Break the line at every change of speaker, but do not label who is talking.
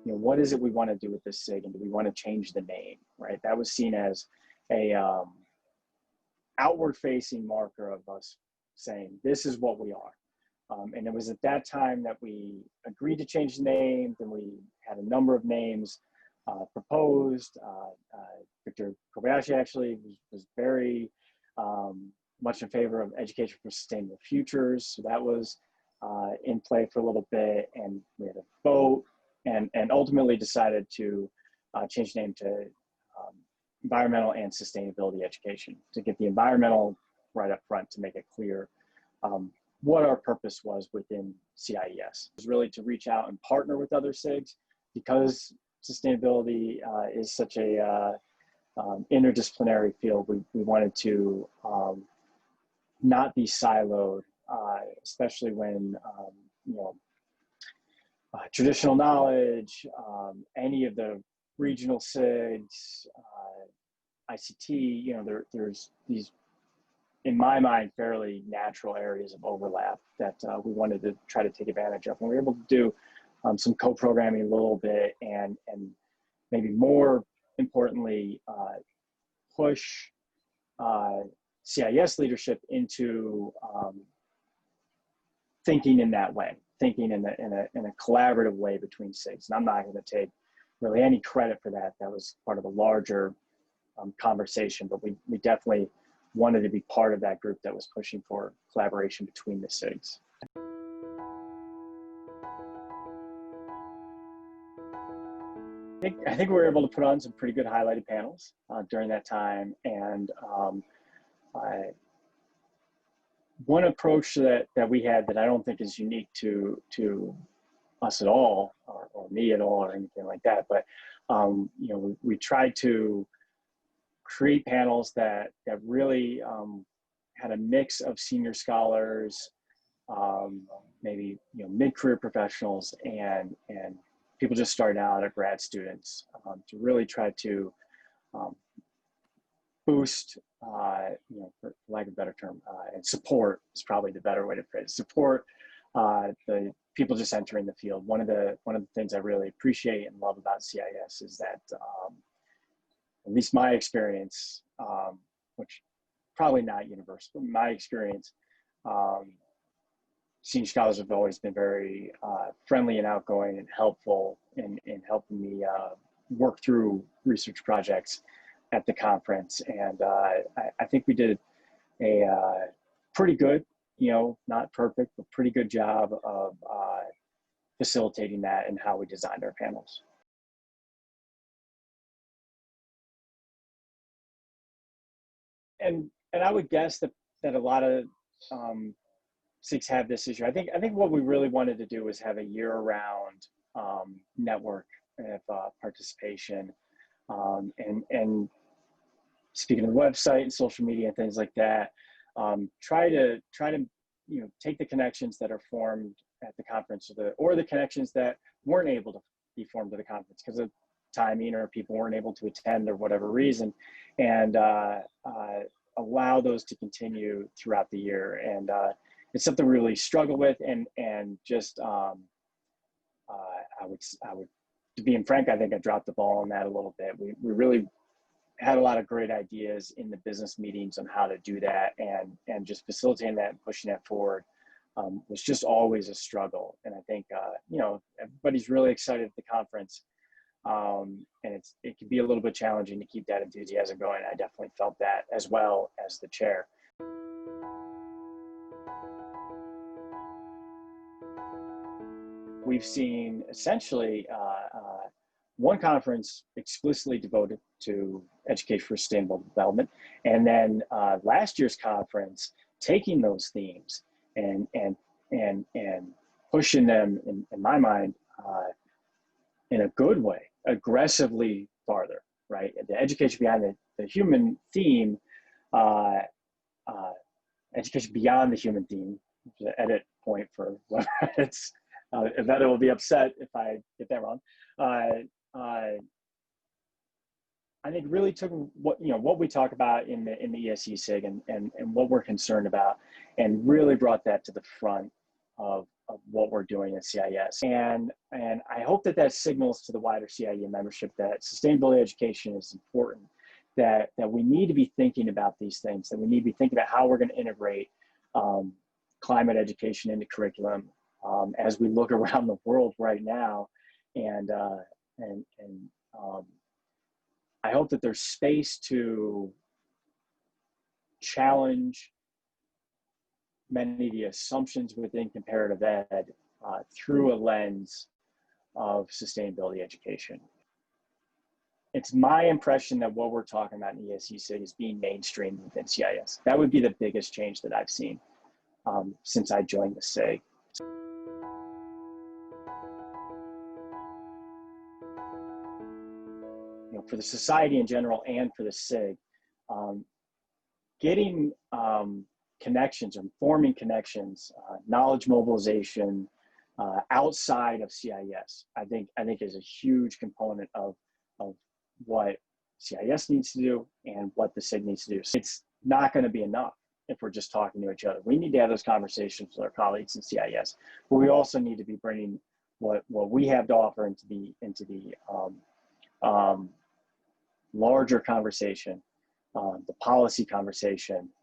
what is it we want to do with this SIG, and do we want to change the name, right? That was seen as a outward-facing marker of us saying, this is what we are. And it was at that time that we agreed to change the name. Then we had a number of names proposed. Victor Kobayashi actually was very much in favor of Education for Sustainable Futures. So that was in play for a little bit, and we had a vote, and ultimately decided to change the name to Environmental and Sustainability Education, to get the environmental right up front, to make it clear what our purpose was within CIES. It was really to reach out and partner with other SIGs, because sustainability is such a interdisciplinary field. We wanted to not be siloed, especially when traditional knowledge, any of the regional SIGs, ICT, there's these, in my mind, fairly natural areas of overlap that we wanted to try to take advantage of. And we were able to do some co-programming a little bit, and maybe more importantly, push CIES leadership into thinking in that way, thinking in a collaborative way between SIGs. And I'm not going to take really any credit for that. That was part of a larger conversation, but we definitely wanted to be part of that group that was pushing for collaboration between the SIGs. I think we were able to put on some pretty good highlighted panels during that time. And one approach that we had that I don't think is unique to us at all, or me at all, or anything like that, but we tried to create panels that really had a mix of senior scholars, maybe mid-career professionals, and people just starting out, or grad students, to really try to boost, for lack of a better term, and support is probably the better way to phrase it. Support the people just entering the field. One of the things I really appreciate and love about CIES is that, at least my experience, which probably not universal, but my experience, senior scholars have always been very friendly and outgoing and helpful in helping me work through research projects at the conference. And I think we did a pretty good, not perfect, but pretty good job of facilitating that and how we designed our panels. And I would guess that a lot of SIGs have this issue. I think what we really wanted to do was have a year-round network of participation, and speaking of the website and social media and things like that, try to take the connections that are formed at the conference, or the connections that weren't able to be formed at the conference because of timing, or people weren't able to attend or whatever reason, and allow those to continue throughout the year. And it's something we really struggle with, and just I would, to being frank, I think I dropped the ball on that a little bit. We really had a lot of great ideas in the business meetings on how to do that, and just facilitating that and pushing that forward was just always a struggle. And I think everybody's really excited at the conference, and it can be a little bit challenging to keep that enthusiasm going. I definitely felt that as well as the chair. We've seen essentially one conference explicitly devoted to education for sustainable development, and then last year's conference taking those themes and pushing them, in my mind, in a good way, aggressively farther, right? The education behind the human theme, education beyond the human theme, which is an edit point for whoever it's. Yvette will be upset if I get that wrong. I think really took what we talk about in the ESE SIG and what we're concerned about, and really brought that to the front of what we're doing at CIES. And I hope that signals to the wider CIE membership that sustainability education is important, that we need to be thinking about these things, that we need to be thinking about how we're going to integrate climate education into curriculum as we look around the world right now. And I hope that there's space to challenge many of the assumptions within comparative ed through a lens of sustainability education. It's my impression that what we're talking about in ESE SIG is being mainstreamed within CIES. That would be the biggest change that I've seen since I joined the SIG. You know, for the society in general and for the SIG, getting connections or forming connections, knowledge mobilization outside of CIES, I think is a huge component of what CIES needs to do and what the SIG needs to do. So it's not going to be enough if we're just talking to each other. We need to have those conversations with our colleagues in CIES, but we also need to be bringing what we have to offer into the larger conversation, the policy conversation,